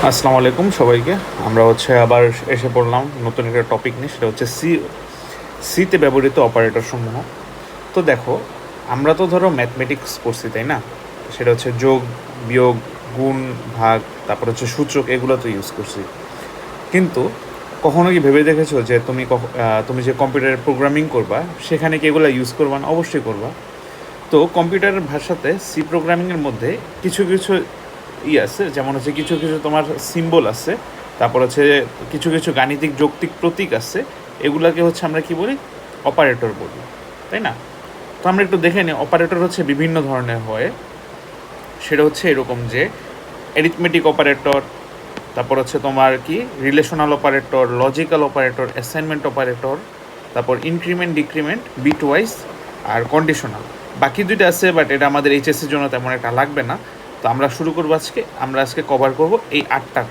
আসসালামু আলাইকুম সবাইকে। আমরা আবার এসে পড়লাম নতুন একটা টপিক নিয়ে, সেটা হচ্ছে সিতে ব্যবহৃত অপারেটর সমূহ। তো দেখো, আমরা তো ধরো ম্যাথমেটিক্স পড়ছি, তাই না? সেটা হচ্ছে যোগ, বিয়োগ, গুণ, ভাগ, তারপর হচ্ছে সূচক, এগুলো তো ইউজ করছি। কিন্তু কখনো কি ভেবে দেখেছো যে তুমি যে কম্পিউটারে প্রোগ্রামিং করবা, সেখানে কি এগুলো ইউজ করবা না? অবশ্যই করবা। তো কম্পিউটারের ভাষাতে সি প্রোগ্রামিংয়ের মধ্যে কিছু কিছু আছে, যেমন হচ্ছে কিছু কিছু তোমার সিম্বল আছে, তারপর হচ্ছে কিছু কিছু গাণিতিক যৌক্তিক প্রতীক আছে। এগুলাকে আমরা কি বলি? অপারেটর বলি, তাই না? তো আমরা একটু দেখে নিই অপারেটর বিভিন্ন ধরনের হয়। সেটা এরকম যে অ্যারিথমেটিক অপারেটর, তারপর তোমার কি relational operator, logical operator, assignment operator, তারপর ইনক্রিমেন্ট, ডিক্রিমেন্ট, বিটওয়াইজ, আর কন্ডিশনাল। বাকি দুইটা আছে, বাট এটা আমাদের এইচএসসির জন্য তেমন একটা লাগবে না। তো আমরা শুরু করবো আমরা আজকে কভার করব এই আটটা,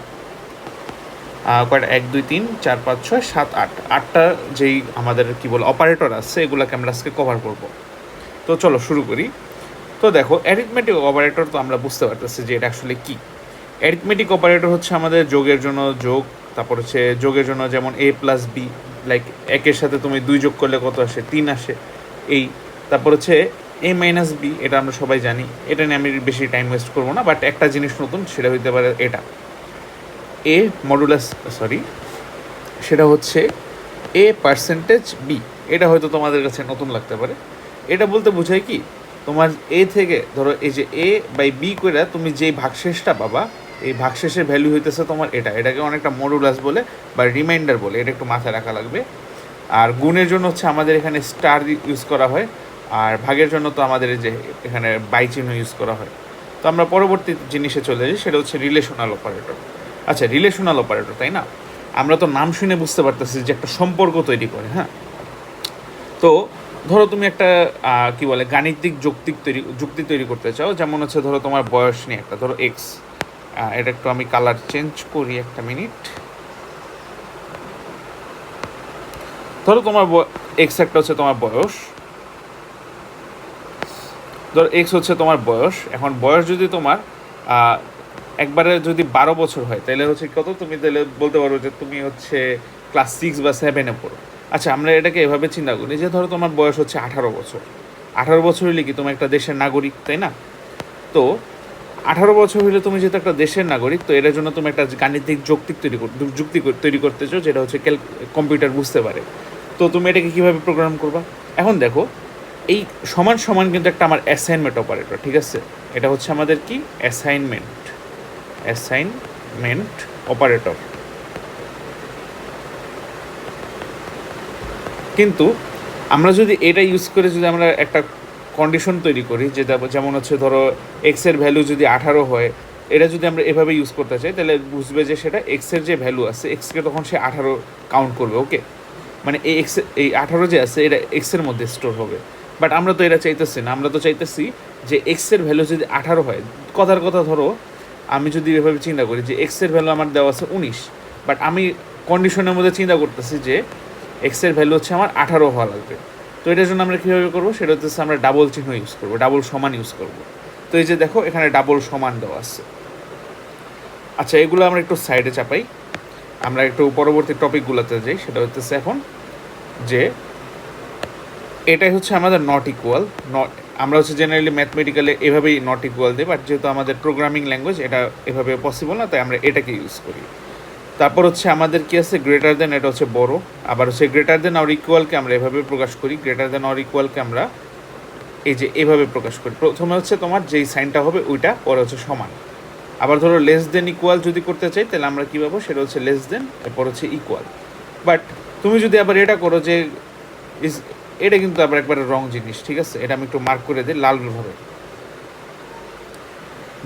কয়টা, 1 2 3 4 5 6 7 8 যেই আমাদের কি বলে অপারেটর আছে, এগুলোকে আমরা আজকে কভার করব। তো চলো শুরু করি। তো দেখো, অ্যারিথমেটিক অপারেটর তো আমরা বুঝতে পারতেছি যে এটা আসলে কি। অ্যারিথমেটিক অপারেটর আমাদের যোগের জন্য যোগ, তারপর যোগের জন্য যেমন a+b, লাইক একের সাথে তুমি 2 যোগ করলে কত আসে? 3 আসে। এই তারপর a-b, এটা আমরা সবাই জানি, এটা নিয়ে আমি বেশি টাইম ওয়েস্ট করবো না। বাট একটা জিনিস নতুন, সেটা হইতে পারে এটা এ মডুলাস, সরি, সেটা a%b। এটা হয়তো তোমাদের কাছে নতুন লাগতে পারে। এটা বলতে বোঝায় কি, তোমার এ থেকে ধরো এই যে a/b করে তুমি যেই ভাগশেষটা পাবা, এই ভাগশেষের ভ্যালু হইতেছে তোমার এটাকে অনেকটা মডুলাস বলে বা রিমাইন্ডার বলে, এটা একটু মাথায় রাখা লাগবে। আর গুণের জন্য আমাদের এখানে স্টার ইউজ করা হয়, আর ভাগের জন্য তো আমাদের এই যে এখানে বাই চিহ্ন ইউজ করা হয়। তো আমরা পরবর্তী জিনিসে চলে যাই, সেটা রিলেশনাল অপারেটর। আচ্ছা, রিলেশনাল অপারেটর, তাই না? আমরা তো নাম শুনে বুঝতে পারতেছি যে একটা সম্পর্ক তৈরি করে, হ্যাঁ। তো ধরো তুমি একটা কি বলে গাণিতিক যুক্তি তৈরি করতে চাও, যেমন ধরো তোমার বয়স নিয়ে একটা, ধরো এক্স। এটা একটু আমি কালার চেঞ্জ করি, একটা মিনিট। ধরো তোমার এক্স একটা তোমার বয়স, ধরো এক্স তোমার বয়স। এখন বয়স যদি তোমার একবারে যদি 12 বছর হয়, তাহলে কত? তুমি তাহলে বলতে পারো যে তুমি ক্লাস 6 বা 7-এ পড়ো। আচ্ছা, আমরা এটাকে এভাবে চিন্তা করি যে ধরো তোমার বয়স 18 বছর। 18 বছর হলে কি তুমি একটা দেশের নাগরিক, তাই না? তো 18 বছর হলে তুমি যেহেতু একটা দেশের নাগরিক, তো এটার জন্য তুমি একটা গাণিতিক যুক্তি তৈরি করতে চাও, যেটা কম্পিউটার বুঝতে পারে। তো তুমি এটাকে কীভাবে প্রোগ্রাম করবা? এখন দেখো, এই সমান সমান কিন্তু একটা আমার অ্যাসাইনমেন্ট অপারেটর, ঠিক আছে? এটা আমাদের কি অ্যাসাইনমেন্ট অপারেটর। কিন্তু আমরা যদি এটা ইউজ করে যদি আমরা একটা কন্ডিশন তৈরি করি, যেমন ধরো এক্সের ভ্যালু যদি 18 হয়, এটা যদি আমরা এভাবে ইউজ করতে চাই, তাহলে বুঝবে যে সেটা এক্সের যে ভ্যালু আছে, এক্সকে তখন সে 18 কাউন্ট করবে। ওকে, মানে এই 18 যে আছে, এটা এক্সের মধ্যে স্টোর হবে। বাট আমরা তো এটা চাইতেছি না। আমরা তো চাইতেছি যে এক্সের ভ্যালু যদি 18 হয়, কথার কথা ধরো আমি যদি এভাবে চিন্তা করি যে এক্সের ভ্যালু আমার দেওয়া আছে 19, বাট আমি কন্ডিশনের মধ্যে চিন্তা করতেছি যে এক্সের ভ্যালু আমার 18 হওয়া লাগবে। তো এটার জন্য আমরা কীভাবে করবো? সেটা আমরা ডাবল চিহ্ন ইউজ করবো, ডাবল সমান ইউজ করবো। তো এই যে দেখো, এখানে ডাবল সমান দেওয়া আছে। আচ্ছা, এগুলো আমরা একটু সাইডে চাপাই, আমরা একটু পরবর্তী টপিকগুলোতে যাই। সেটা এখন যে এটাই আমাদের নট ইকুয়াল। আমরা জেনারেলি ম্যাথমেটিক্যালে এভাবেই নট ইকুয়াল দিই, বাট যেহেতু আমাদের প্রোগ্রামিং ল্যাঙ্গুয়েজ, এটা এভাবে পসিবল না, তাই আমরা এটাকে ইউজ করি। তারপর আমাদের কি আছে? গ্রেটার দেন, এটা বড়। আবার গ্রেটার দেন আর ইকুয়ালকে আমরা এভাবে প্রকাশ করি, গ্রেটার দেন আর ইকুয়ালকে আমরা এই যে এভাবে প্রকাশ করি। প্রথমে তোমার যেই সাইনটা হবে ওইটা, পরে সমান। আবার ধরো লেস দেন ইকুয়াল যদি করতে চাই, তাহলে আমরা কী পাবো? সেটা লেস দেন, এরপর ইকুয়াল। বাট তুমি যদি আবার এটা করো যে এটা কিন্তু আবার একবারে রং জিনিস, ঠিক আছে? এটা আমি একটু মার্ক করে দিই লালভাবে,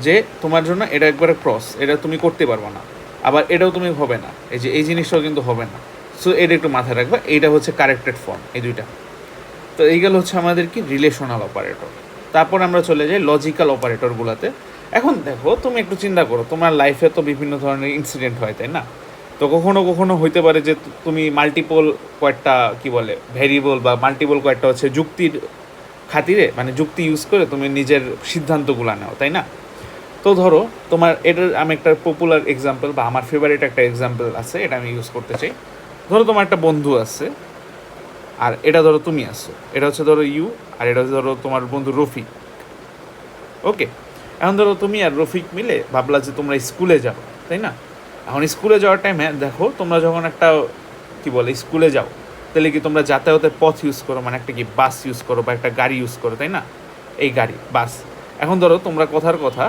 যে তোমার জন্য এটা একবারে ক্রস, এটা তুমি করতে পারবো না। আবার এটাও তুমি হবে না, এই যে এই জিনিসটাও কিন্তু হবে না। সো এটা একটু মাথায় রাখবে, এইটা কারেক্টেড ফর্ম, এই দুইটা। তো এইগুলো আমাদের কি রিলেশনাল অপারেটর। তারপর আমরা চলে যাই লজিক্যাল অপারেটরগুলোতে। এখন দেখো, তুমি একটু চিন্তা করো, তোমার লাইফে তো বিভিন্ন ধরনের ইনসিডেন্ট হয়, তাই না? তো কখনো কখনো হইতে পারে যে তুমি মাল্টিপল কয়েকটা কি বলে ভ্যারিয়েবল বা মাল্টিপল কয়েকটা যুক্তির খাতিরে, মানে যুক্তি ইউজ করে তুমি নিজের সিদ্ধান্তগুলো নাও, তাই না? তো ধরো তোমার এটার আমি একটা পপুলার এক্সাম্পল বা আমার ফেভারিট একটা এক্সাম্পল আছে, এটা আমি ইউজ করতে চাই। ধরো তোমার একটা বন্ধু আছে, আর এটা ধরো তুমি আসছো, এটা হচ্ছে ধরো ইউ, আর এটা হচ্ছে ধরো তোমার বন্ধু রফিক। ওকে, এখন ধরো তুমি আর রফিক মিলে ভাবলা যে তোমরা স্কুলে যাও, তাই না? এখন স্কুলে যাওয়ার টাইমে দেখো তোমরা যখন একটা কী বলে স্কুলে যাও, তাহলে কি তোমরা যাতায়াতের পথ ইউজ করো, মানে একটা কি বাস ইউজ করো বা একটা গাড়ি ইউজ করো, তাই না? এই গাড়ি বাস। এখন ধরো তোমরা কথার কথা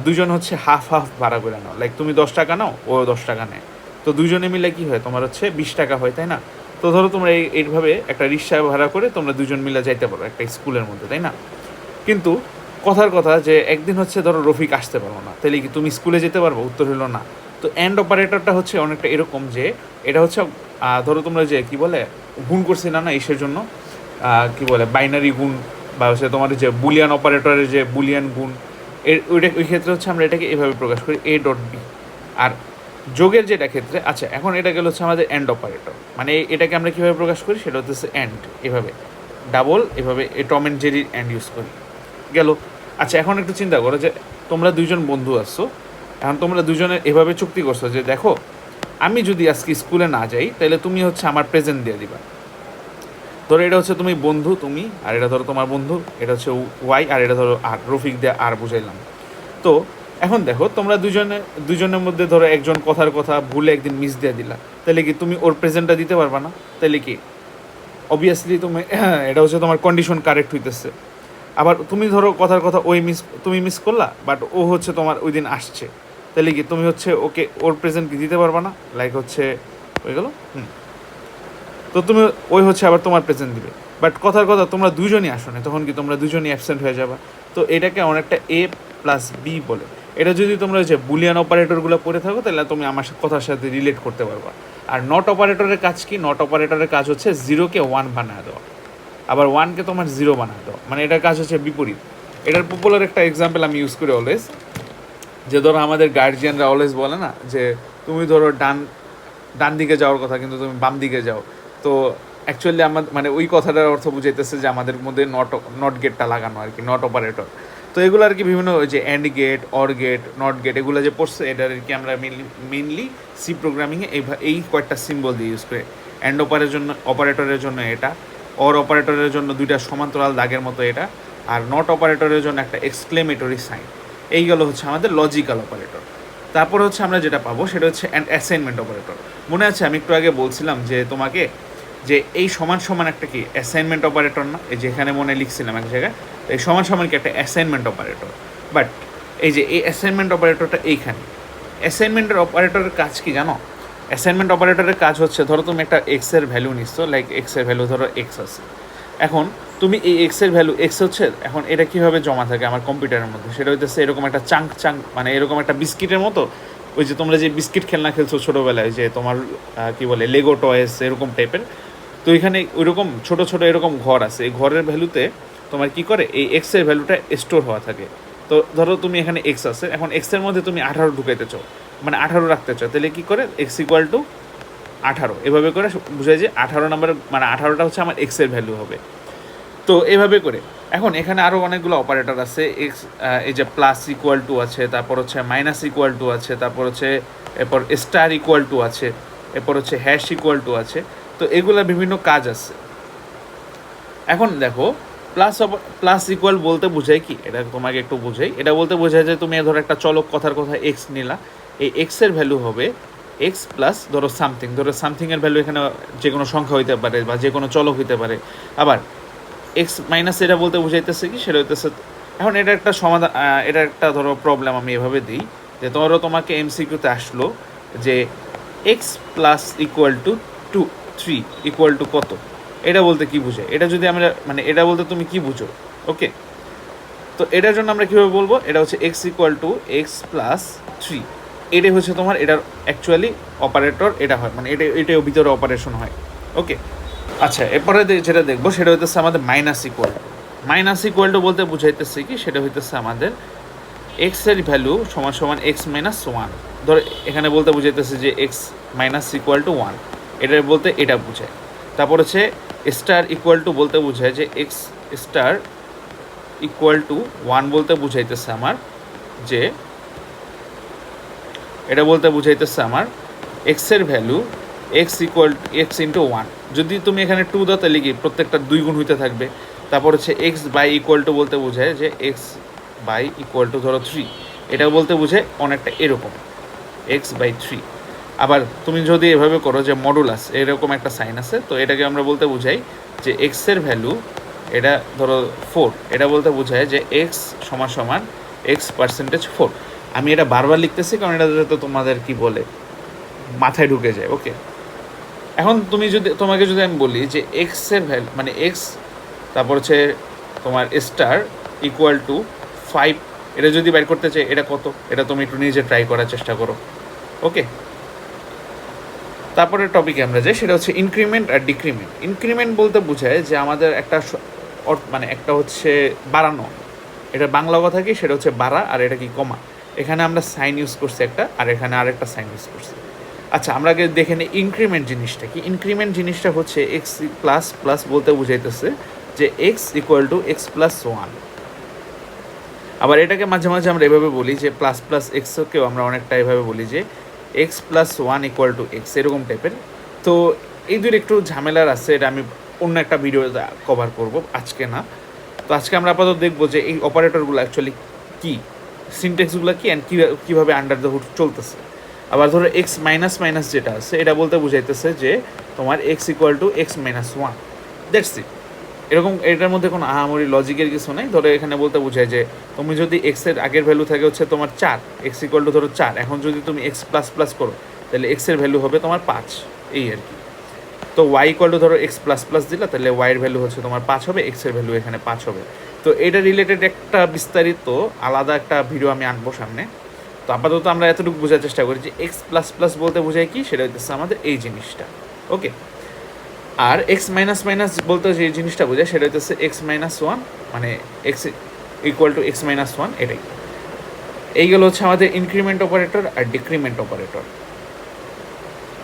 দুজন হচ্ছে হাফ হাফ ভাড়া করে নাও, লাইক তুমি 10 টাকা নাও, ও 10 টাকা নেয়, তো দুজনে মিলে কি হয় তোমার হচ্ছে 20 টাকা হয়, তাই না? তো ধরো তোমরা এইভাবে একটা রিক্সা ভাড়া করে তোমরা দুজন মিলে যাইতে পারো একটা স্কুলের মধ্যে, তাই না? কিন্তু কথার কথা যে একদিন হচ্ছে ধরো রফিক আসতে পারবো না, তাহলে কি তুমি স্কুলে যেতে পারবো? উত্তর হলো না। তো অ্যান্ড অপারেটরটা হচ্ছে অনেকটা এরকম যে এটা হচ্ছে ধরো তোমরা যে কি বলে গুণ করছি না না ইসের জন্য, কি বলে বাইনারি গুণ, বা হচ্ছে তোমার যে বুলিয়ান অপারেটরের যে বুলিয়ান গুণ, ওই ক্ষেত্রে হচ্ছে আমরা এটাকে এভাবে প্রকাশ করি এ ডট বি। আর যোগের যেটা ক্ষেত্রে, আচ্ছা এখন এটা গেল হচ্ছে আমাদের অ্যান্ড অপারেটর, মানে এটাকে আমরা কীভাবে প্রকাশ করি সেটা হচ্ছে অ্যান্ড, এভাবে ডাবল, এভাবে টম অ্যান্ড জেরির অ্যান্ড ইউজ করি গেল। আচ্ছা এখন একটু চিন্তা করো যে তোমরা দুজন বন্ধু আসছো, এখন তোমরা দুজনে এভাবে চুক্তি করছো যে দেখো আমি যদি আজকে স্কুলে না যাই তাহলে তুমি হচ্ছে আমার প্রেজেন্ট দিয়ে দিবা। ধরো এটা হচ্ছে তুমি বন্ধু তুমি, আর এটা ধরো তোমার বন্ধু, এটা হচ্ছে ওয়াই, আর এটা ধরো আর রফিক দিয়ে আর বুঝাইলাম। তো এখন দেখো তোমরা দুজনের মধ্যে ধরো একজন কথার কথা ভুলে একদিন মিস দিয়ে দিলা, তাহলে কি তুমি ওর প্রেজেন্টটা দিতে পারবা না? তাহলে কি অবভিয়াসলি তুমি এটা হচ্ছে তোমার কন্ডিশন কারেক্ট হইতেছে। আবার তুমি ধরো কথার কথা তুমি মিস করলা, বাট ও হচ্ছে তোমার ওই দিন আসছে, তাহলে কি তুমি হচ্ছে ওকে ওর প্রেজেন্ট কি দিতে পারবা না? লাইক হচ্ছে হয়ে গেল তো তুমি ওই হচ্ছে আবার তোমার প্রেজেন্ট দিবে, বাট কথার কথা তোমরা দুজনই আসো না, তখন কি তোমরা দুজনই অ্যাবসেন্ট হয়ে যাবা। তো এটাকে অনেকটা এ প্লাস বি বলে। এটা যদি তোমরা যে বুলিয়ান অপারেটরগুলো পড়ে থাকো তাহলে তুমি আমার কথার সাথে রিলেট করতে পারবা। আর নট অপারেটরের কাজ কি? নট অপারেটরের কাজ হচ্ছে 0কে 1 বানায় দেওয়া, আবার 1কে তোমার 0 বানায় দেওয়া, মানে এটার কাজ হচ্ছে বিপরীত। এটার পপুলার একটা এক্সাম্পল আমি ইউজ করি অলওয়েজ, যে ধরো আমাদের গার্জিয়ানরা অলওয়েজ বলে না যে তুমি ধরো ডান দিকে যাওয়ার কথা কিন্তু তুমি বাম দিকে যাও। তো অ্যাকচুয়ালি আমার মানে ওই কথাটার অর্থ বুঝাইতেছে যে আমাদের মধ্যে নট গেটটা লাগানো আর কি, নট অপারেটর। তো এগুলো আর কি বিভিন্ন যে and gate, or gate, not gate, এগুলো যে পড়ছে এটা আর কি আমরা মেনলি সি প্রোগ্রামিংয়ে এই কয়েকটা সিম্বল দিয়ে ইউজ করে। অ্যান্ড অপারেটরের জন্য এটা, অর অপারেটরের জন্য দুইটা সমান্তরাল দাগের মতো এটা, আর নট অপারেটরের জন্য একটা এক্সক্লেমেটরি সাইন। এইগুলো হচ্ছে আমাদের লজিক্যাল অপারেটর। তারপর হচ্ছে আমরা যেটা পাবো সেটা হচ্ছে অ্যাসাইনমেন্ট অপারেটর। মনে আছে আমি একটু আগে বলছিলাম যে তোমাকে যে এই সমান সমান একটা কি অ্যাসাইনমেন্ট অপারেটর না, এই যে এখানে মনে লিখছিলাম এক জায়গায়, এই সমান সমান কি একটা অ্যাসাইনমেন্ট অপারেটর। বাট এই যে এই অ্যাসাইনমেন্ট অপারেটরটা এইখানে, অ্যাসাইনমেন্টের অপারেটরের কাজ কি জানো? অ্যাসাইনমেন্ট অপারেটরের কাজ হচ্ছে ধরো তুমি একটা এক্সের ভ্যালু নিচ্ছ, লাইক এক্সের ভ্যালু ধরো এক্স আছে, এখন তুমি এই এক্সের ভ্যালু এক্স হচ্ছে, এখন এটা কীভাবে জমা থাকে আমার কম্পিউটারের মধ্যে, সেটা হইতেছে এরকম একটা চাঙ্ক মানে এরকম একটা বিস্কিটের মতো। ওই যে তোমরা যে বিস্কিট খেলনা খেলছো ছোটোবেলায়, যে তোমার কী বলে লেগো টয়েস এরকম টাইপের, তো এখানে ওইরকম ছোটো ছোটো এরকম ঘর আছে, এই ঘরের ভ্যালুতে তোমার কী করে এই এক্সের ভ্যালুটা স্টোর হওয়া থাকে। তো ধরো তুমি এখানে এক্স আছে, এখন এক্সের মধ্যে তুমি 18 ঢুকাইতে চাও, মানে 18 রাখতে চাও, তাহলে কী করে এক্স ইকুয়াল টু 18 এভাবে করে বোঝায় যে 18 নাম্বার মানে 18টা হচ্ছে আমার এক্সের ভ্যালু হবে। তো এভাবে করে এখন এখানে আরও অনেকগুলো অপারেটর আছে, এক্স এই যে প্লাস ইকুয়াল টু আছে, তারপর হচ্ছে মাইনাস ইকুয়াল টু আছে, তারপর হচ্ছে এরপর স্টার ইকুয়াল টু আছে, এরপর হচ্ছে হ্যাশ ইকুয়াল টু আছে। তো এগুলা বিভিন্ন কাজ আছে। এখন দেখো প্লাস ইকুয়াল বলতে বোঝায় কি, এটা তোমাকে একটু বোঝাই। এটা বলতে বোঝায় যে তুমি ধরো একটা চলক কথার কথা এক্স নিলা, এই এক্সের ভ্যালু হবে এক্স প্লাস ধরো সামথিং, ধরো সামথিংয়ের ভ্যালু এখানে যে কোনো সংখ্যা হইতে পারে বা যে কোনো চলক হইতে পারে। আবার এক্স মাইনাস এটা বলতে বোঝাইতেছে কি, সেটা হইতেছে, এখন এটা একটা সমাধান, এটা একটা ধরো প্রবলেম আমি এভাবে দিই যে ধরো তোমাকে এমসিকিউতে আসলো যে x plus equal to 3 equal to কত, এটা বলতে কি বুঝে, এটা যদি আমরা মানে এটা বলতে তুমি কি বুঝো? ওকে, তো এটার জন্য আমরা কীভাবে বলবো, এটা হচ্ছে x equal to x plus 3, এটাই হচ্ছে তোমার এটার অ্যাকচুয়ালি অপারেটর, এটা হয় মানে এটাও ভিতরে অপারেশন হয়। ওকে, আচ্ছা এরপরে যেটা দেখবো সেটা হইতেছে আমাদের মাইনাস ইকুয়াল টু বলতে বুঝাইতেছে কি, সেটা হইতেছে আমাদের এক্সের ভ্যালু সমান সমান এক্স মাইনাস 1, ধরো এখানে বলতে বুঝাইতেছে যে এক্স মাইনাস ইকুয়াল টু 1, এটা বলতে এটা বুঝায়। তারপর হচ্ছে স্টার ইকুয়াল টু বলতে বুঝায় যে এক্স স্টার ইকুয়াল টু 1 বলতে বুঝাইতেছে আমার যে এটা বলতে বুঝাইতেছে আমার এক্সের value x equal x into one. যদি তুমি এখানে টু দাও তাহলে কি প্রত্যেকটা 2 গুণ হইতে থাকবে। তারপর হচ্ছে এক্স বাই ইকুয়াল টু বলতে বোঝায় যে এক্স বাই ইকুয়াল টু ধরো 3, এটা বলতে বোঝায় অনেকটা এরকম এক্স বাই 3। আবার তুমি যদি এভাবে করো যে মডুলাস এরকম একটা সাইন আছে, তো এটাকে আমরা বলতে বুঝাই যে এক্সের ভ্যালু এটা ধরো 4, এটা বলতে বোঝায় যে এক্স সমান সমান এক্স পার্সেন্টেজ 4। আমি এটা বারবার লিখতেছি কারণ এটা যাতে তোমাদের কি বলে মাথায় ঢুকে যায়। ওকে, এখন তোমাকে যদি আমি বলি যে এক্সের ভ্যালু মানে এক্স তারপর হচ্ছে তোমার স্টার ইকুয়াল টু 5, এটা যদি বের করতে চাই এটা কত, এটা তুমি একটু নিজে ট্রাই করার চেষ্টা করো। ওকে, তারপরে টপিকে আমরা যাই, সেটা হচ্ছে ইনক্রিমেন্ট আর ডিক্রিমেন্ট। ইনক্রিমেন্ট বলতে বোঝায় যে আমাদের একটা মানে একটা হচ্ছে বাড়ানো, এটা বাংলা কথা কি সেটা হচ্ছে বাড়া, আর এটা কি কমা। এখানে আমরা সাইন ইউজ করছি একটা, আর এখানে আরেকটা সাইন ইউজ করছি। আচ্ছা, আমরা আগে দেখে নিই ইনক্রিমেন্ট জিনিসটা কি। ইনক্রিমেন্ট জিনিসটা হচ্ছে এক্স প্লাস প্লাস বলতে বুঝাইতেছে যে x equal to x plus 1। আবার এটাকে মাঝে মাঝে আমরা এভাবে বলি যে প্লাস প্লাস এক্সকেও আমরা অনেকটা এভাবে বলি যে x plus 1 equal to x, এরকম টাইপের। তো এই দুটো একটু ঝামেলার আছে, এটা আমি অন্য একটা ভিডিও কভার করব, আজকে না। তো আজকে আমরা আপাতত দেখবো যে এই অপারেটরগুলো অ্যাকচুয়ালি কী, সিনটেক্সগুলো কী, অ্যান্ড কীভাবে আন্ডার দ্য হুড চলতেছে। আবার ধরো এক্স মাইনাস মাইনাস যেটা আছে এটা বলতে বুঝাইতেছে যে তোমার x equal to x minus 1, that's it. এরকম এটার মধ্যে কোনো আহামরি লজিকের কিছু নেই। ধরো এখানে বলতে বোঝায় যে তুমি যদি এক্সের আগের ভ্যালু থাকে হচ্ছে তোমার 4, এক্স ইকুয়াল টু ধরো 4, এখন যদি তুমি এক্স প্লাস প্লাস করো তাহলে এক্সের ভ্যালু হবে তোমার 5, এই আর কি। তো ওয়াই ইকুয়াল টু ধরো এক্স প্লাস প্লাস দিলা, তাহলে ওয়াইয়ের ভ্যালু হচ্ছে তোমার 5 হবে, এক্সের ভ্যালু এখানে 5 হবে। তো এটা রিলেটেড একটা বিস্তারিত আলাদা একটা ভিডিও আমি আনবো সামনে। তো আপাতত আমরা এতটুকু বোঝার চেষ্টা করি যে এক্স প্লাস প্লাস বলতে বোঝায় কি, সেটা হচ্ছে আমাদের এই জিনিসটা। ওকে, আর এক্স মাইনাস মাইনাস বলতে যে জিনিসটা বোঝায় সেটা হচ্ছে এক্স মাইনাস 1, মানে x equal to x minus 1, এটাই। এইগুলো হচ্ছে আমাদের ইনক্রিমেন্ট অপারেটর আর ডিক্রিমেন্ট অপারেটর।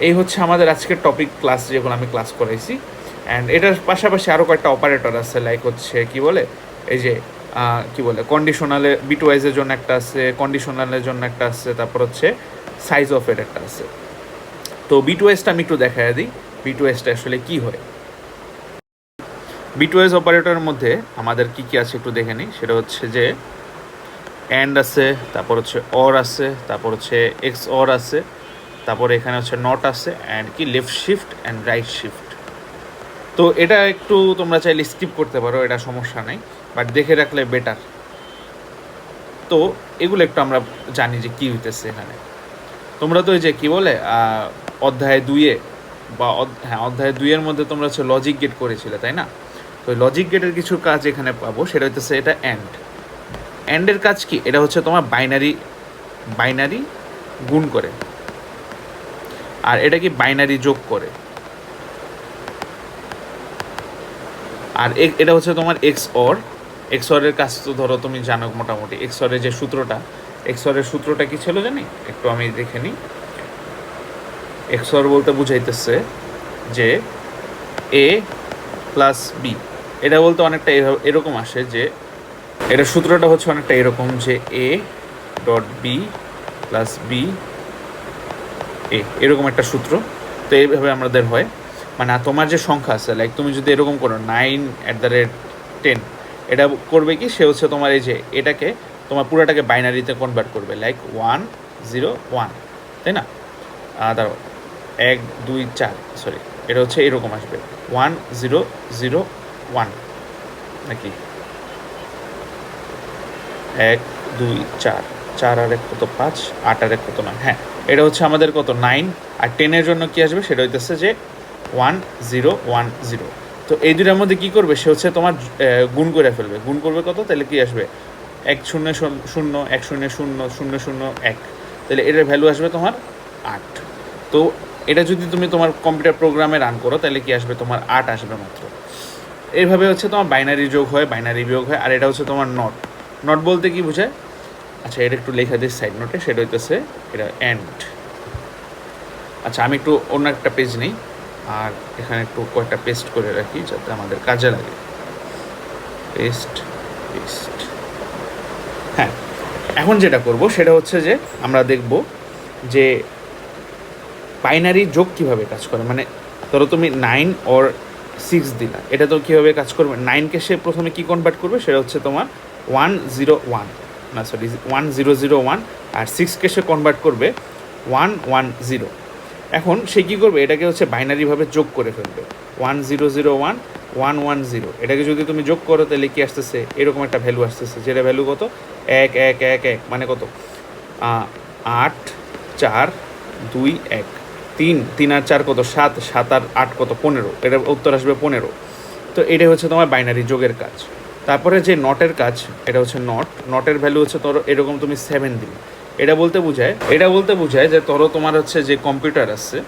এই হচ্ছে আমাদের আজকের টপিক ক্লাস, যেগুলো আমি ক্লাস করাইছি। অ্যান্ড এটার পাশাপাশি আরও কয়েকটা অপারেটর আছে, লাইক হচ্ছে কি বলে এই যে কি বলে কন্ডিশনালে বিটওয়াইজের জন্য একটা আছে, কন্ডিশনালের জন্য একটা আছে, তারপর হচ্ছে সাইজ অফের একটা আছে। তো বিটওয়াইজটা আমি একটু দেখাই দিই, বিটওয়াইজটা আসলে কী হয়। বিটওয়াইজ অপারেটরের মধ্যে আমাদের কী কী আছে একটু দেখে নিই। সেটা হচ্ছে যে অ্যান্ড আছে, তারপর হচ্ছে অর আছে, তারপর হচ্ছে এক্স অর আছে, তারপরে এখানে হচ্ছে নট আছে, অ্যান্ড কি left shift and right shift. তো এটা একটু তোমরা চাইলে স্কিপ করতে পারো, এটা সমস্যা নেই, বাট দেখে রাখলে বেটার। তো এগুলো একটু আমরা জানি যে কী হইতেছে এখানে। তোমরা তো এই যে কী বলে অধ্যায় 2-এ বা অধ্যায় 2-এর মধ্যে তোমরা হচ্ছে লজিক গেট করেছিলে, তাই না? তো লজিক গেটের কিছু কাজ এখানে পাবো, সেটা হচ্ছে এটা অ্যান্ডের কাজ কি, এটা হচ্ছে তোমার বাইনারি গুণ করে, আর এটা কি বাইনারি যোগ করে, আর এটা হচ্ছে তোমার এক্স অরের কাজ তো ধরো তুমি জানো মোটামুটি। এক্স অরের যে সূত্রটা কি ছিল জানি, একটু আমি দেখে নিই। এক্স অর বলতে বুঝাইতেছে যে এ প্লাস বি, এটা বলতে অনেকটা এরকম আসে যে এটা সূত্রটা হচ্ছে অনেকটা এরকম যে a dot b plus b a, এরকম একটা সূত্র। তো এইভাবে আমাদের হয়, মানে তোমার যে সংখ্যা আছে, লাইক তুমি যদি এরকম করো 9@10, এটা করবে কি, সে হচ্ছে তোমার এই যে এটাকে তোমার পুরোটাকে বাইনারিতে কনভার্ট করবে, লাইক 1 0 1, তাই না? দাঁড়ো 1 2 4, সরি, এটা হচ্ছে এরকম আসবে 1 0 0 1, নাকি 1 2 4, 4 আর 1 কত 5, 8 আর 1 কত 9, হ্যাঁ এটা হচ্ছে আমাদের কত 9, আর 10-এর জন্য কি আসবে সেটা হইতেছে যে 1 0 1 0। তো এই দুটার মধ্যে কী করবে, সে হচ্ছে তোমার গুণ করে ফেলবে। গুণ করবে কত, তাহলে কী আসবে 1 0 0 1 0 0 0 0 1, তাহলে এটার ভ্যালু আসবে তোমার 8। তো এটা যদি তুমি তোমার কম্পিউটার প্রোগ্রামে রান করো তাহলে কি আসবে, তোমার 8 আসবে মাত্র। এইভাবে হচ্ছে তোমার বাইনারি যোগ হয়, বাইনারি বিয়োগ হয়। আর এটা হচ্ছে তোমার নট বলতে কি বোঝায়, আচ্ছা এটা একটু লেখা দিই সাইড নোটে, সেটা হইতেছে এটা অ্যান্ড। আচ্ছা আমি একটু অন্য একটা পেজ নেই, আর এখানে একটু কয়েকটা পেস্ট করে রাখি যাতে আমাদের কাজে লাগে। পেস্ট, হ্যাঁ। এখন যেটা করব সেটা হচ্ছে যে আমরা দেখব যে বাইনারি যোগ কীভাবে কাজ করে, মানে ধরো তুমি 9 or 6 দিলা, এটা তো কীভাবে কাজ করবে, 9কে সে প্রথমে কী কনভার্ট করবে সেটা হচ্ছে তোমার 101, না সরি 1001, আর 6কে সে কনভার্ট করবে 110। এখন সে কী করবে, এটাকে হচ্ছে বাইনারিভাবে যোগ করে ফেলবে, 1001 110, এটাকে যদি তুমি যোগ করো তাহলে কী আসতেছে, এরকম একটা ভ্যালু আসতেছে, যেটা ভ্যালু কত 1 1 1 1, মানে কত 8 4 2 1, 3 3 আর 4 কত 7, 7 আর 8 কত 15, এটা উত্তর আসবে 15। তো এটাই হচ্ছে তোমার বাইনারি যোগের কাজ। তারপরে যে নটের কাজ, এটা হচ্ছে নটের ভ্যালু হচ্ছে ধরো এরকম তুমি 7 দিলে, এটা বলতে বোঝায় যে ধরো তোমার হচ্ছে যে কম্পিউটার আছে,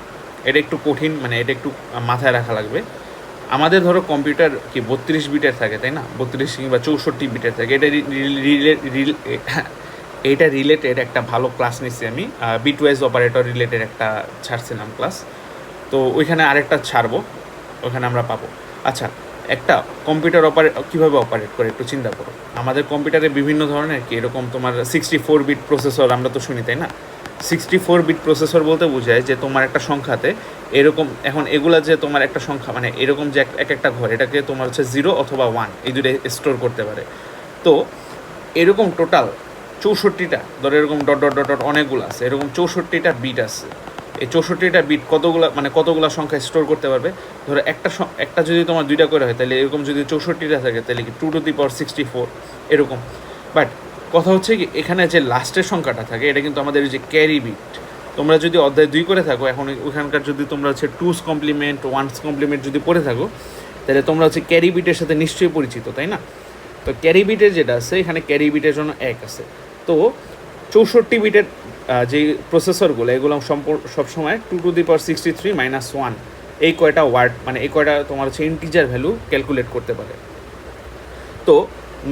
এটা একটু কঠিন, মানে এটা একটু মাথায় রাখা লাগবে। আমাদের ধরো কম্পিউটার কি 32 বিটের থাকে, তাই না, 32 কিংবা 64 বিটের থাকে। এটা রিলেটেড একটা ভালো ক্লাস নিচ্ছি আমি, বিটওয়াইজ অপারেটর রিলেটেড একটা ছাড়ছিলাম ক্লাস, তো ওইখানে আরেকটা ছাড়বো, ওখানে আমরা পাবো। আচ্ছা, একটা কম্পিউটার কীভাবে অপারেট করে একটু চিন্তা করো। আমাদের কম্পিউটারে বিভিন্ন ধরনের কি এরকম তোমার 64 বিট প্রসেসর আমরা তো শুনি, তাই না। 64 বিট প্রসেসর বলতে বোঝায় যে তোমার একটা সংখ্যাতে এরকম, এখন এগুলা যে তোমার একটা সংখ্যা, মানে এরকম যে এক একটা ঘর, এটাকে তোমার হচ্ছে 0 অথবা 1 এই দুটো স্টোর করতে পারে। তো এরকম টোটাল 64টা, ধরো এরকম ডট ডট ডট ডট অনেকগুলো আছে, এরকম 64টা বিট আছে। এই 64টা বিট কতগুলা সংখ্যা স্টোর করতে পারবে, ধরো একটা যদি তোমার 2টা করে হয়, তাহলে এরকম যদি 64টা থাকে তাহলে কি 2^64 এরকম। বাট কথা হচ্ছে কি, এখানে যে লাস্টের সংখ্যাটা থাকে এটা কিন্তু আমাদের যে ক্যারি বিট। তোমরা যদি অধ্যায় 2 করে থাকো, এখন ওখানকার যদি তোমরা হচ্ছে 2's কমপ্লিমেন্ট 1's কমপ্লিমেন্ট যদি পড়ে থাকো, তাহলে তোমরা হচ্ছে ক্যারি বিটের সাথে নিশ্চয়ই পরিচিত, তাই না। তো ক্যারি বিটের যেটা আছে, এখানে ক্যারি বিটের জন্য 1 আছে। তো 64 বিটের যে প্রসেসরগুলো, এগুলো সবসময় 2^63 - 1 এই কয়টা ওয়ার্ড, মানে এই কয়টা তোমার হচ্ছে ইন্টিজার ভ্যালু ক্যালকুলেট করতে পারে। তো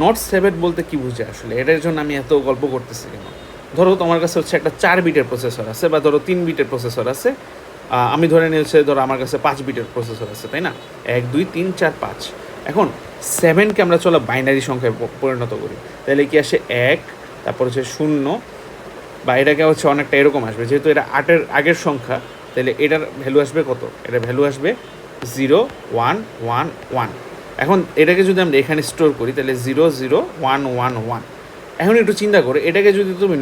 নট 7 বলতে কী বুঝে আসলে, এটার জন্য আমি এত গল্প করতেছি কেন। ধরো তোমার কাছে হচ্ছে একটা 4 বিটের প্রসেসর আছে, বা ধরো 3 বিটের প্রসেসর আছে, আমি ধরে নিয়েছি ধরো আমার কাছে 5 বিটের প্রসেসর আছে, তাই না, 1 2 3 4 5। এখন 7কে আমরা চলো বাইনারি সংখ্যায় পরিণত করি, তাহলে কি আসে 1, তারপর হচ্ছে 0, বা এটাকে হচ্ছে অনেকটা এরকম আসবে, যেহেতু এটা 8-এর আগের সংখ্যা, তাহলে এটার ভ্যালু আসবে কত, এটার ভ্যালু আসবে 0 1 1 1। এখন এটাকে যদি আমরা এখানে স্টোর করি তাহলে 0 0 1 1 1। এখন একটু চিন্তা করো, এটাকে যদি তুমি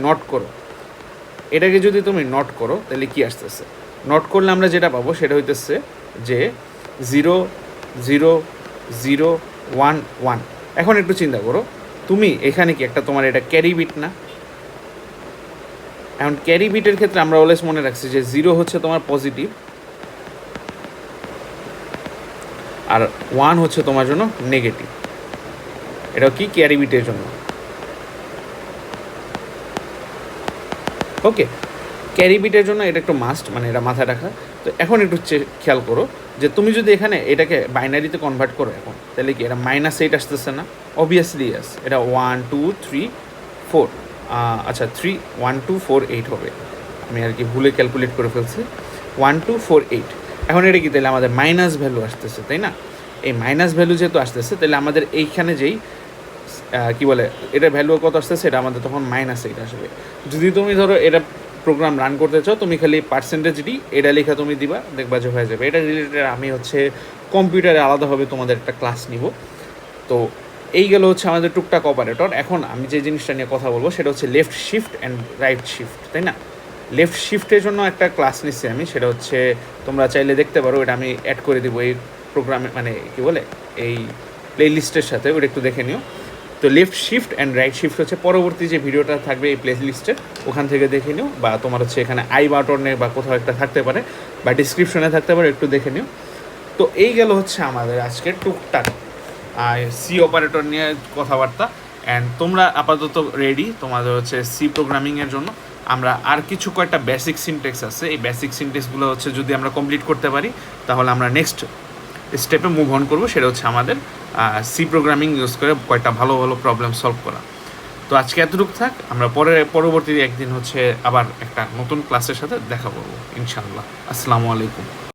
নট করো তাহলে কি আসতেছে, নট করলে আমরা যেটা পাবো সেটা হইতেছে যে 0 0 0 1 1। এখন একটু চিন্তা করো, তুমি এখানে কি একটা তোমার এটা ক্যারি বিট না। এখন ক্যারি বিটের ক্ষেত্রে আমরা অলওয়েজ মনে রাখছি যে 0 হচ্ছে তোমার পজিটিভ, আর 1 হচ্ছে তোমার জন্য নেগেটিভ। এটা কি ক্যারি বিটের জন্য, ওকে। ক্যারি বিটের জন্য এটা একটু মাস্ট, মানে এটা মাথায় রাখা। তো এখন একটু খেয়াল করো যে তুমি যদি এখানে এটাকে বাইনারিতে কনভার্ট করো এখন, তাহলে কি এটা -8 আসতেছে না, অবভিয়াসলি ইয়াস। এটা 1 2 3 4, আচ্ছা 3 1 2 4 8 হবে, আমি আর কি ভুলে ক্যালকুলেট করে ফেলছি, 1 2 4 8। এখন এটা কি, তাহলে আমাদের মাইনাস ভ্যালু আসতেছে, তাই না। এই মাইনাস ভ্যালু যেহেতু আসতেছে, তাহলে আমাদের এইখানে যেই কী বলে এটা ভ্যালু কত আসতেছে, এটা আমাদের তখন -8 আসবে। যদি তুমি ধরো এটা প্রোগ্রাম রান করতে চাও, তুমি খালি %d এটা লেখা তুমি দিবা, দেখবা যে হয়ে যাবে। এটা রিলেটেড আমি হচ্ছে কম্পিউটারে আলাদাভাবে তোমাদের একটা ক্লাস নিব। তো এই গেল হচ্ছে আমাদের টুকটাক অপারেটর। এখন আমি যে জিনিসটা নিয়ে কথা বলবো সেটা হচ্ছে left shift and right shift, তাই না। লেফট শিফটের জন্য একটা ক্লাস নিচ্ছি আমি, সেটা হচ্ছে তোমরা চাইলে দেখতে পারো, এটা আমি অ্যাড করে দিব এই প্রোগ্রামে, মানে কী বলে এই প্লে লিস্টের সাথে, ওটা একটু দেখে নিও। তো left shift and right shift হচ্ছে পরবর্তী যে ভিডিওটা থাকবে এই প্লে লিস্টে, ওখান থেকে দেখে নিও, বা তোমার হচ্ছে এখানে আই বাটনে বা কোথাও একটা থাকতে পারে, বা ডিসক্রিপশনে থাকতে পারে, একটু দেখে নিও। তো এই গেল হচ্ছে আমাদের আজকের টুকটাক সি অপারেটর নিয়ে কথাবার্তা। অ্যান্ড তোমরা আপাতত রেডি তোমাদের হচ্ছে সি প্রোগ্রামিংয়ের জন্য। আমরা আর কিছু কয়েকটা বেসিক সিনটেক্স আছে, এই বেসিক সিনটেক্সগুলো হচ্ছে যদি আমরা কমপ্লিট করতে পারি, তাহলে আমরা নেক্সট স্টেপে মুভ অন করবো, সেটা হচ্ছে আমাদের সি প্রোগ্রামিং ইউজ করে কয়েকটা ভালো ভালো প্রবলেম সলভ করা। তো আজকে এতটুকু থাক, আমরা পরবর্তী একদিন হচ্ছে আবার একটা নতুন ক্লাসের সাথে দেখা করবো ইনশাআল্লাহ। আসসালামু আলাইকুম।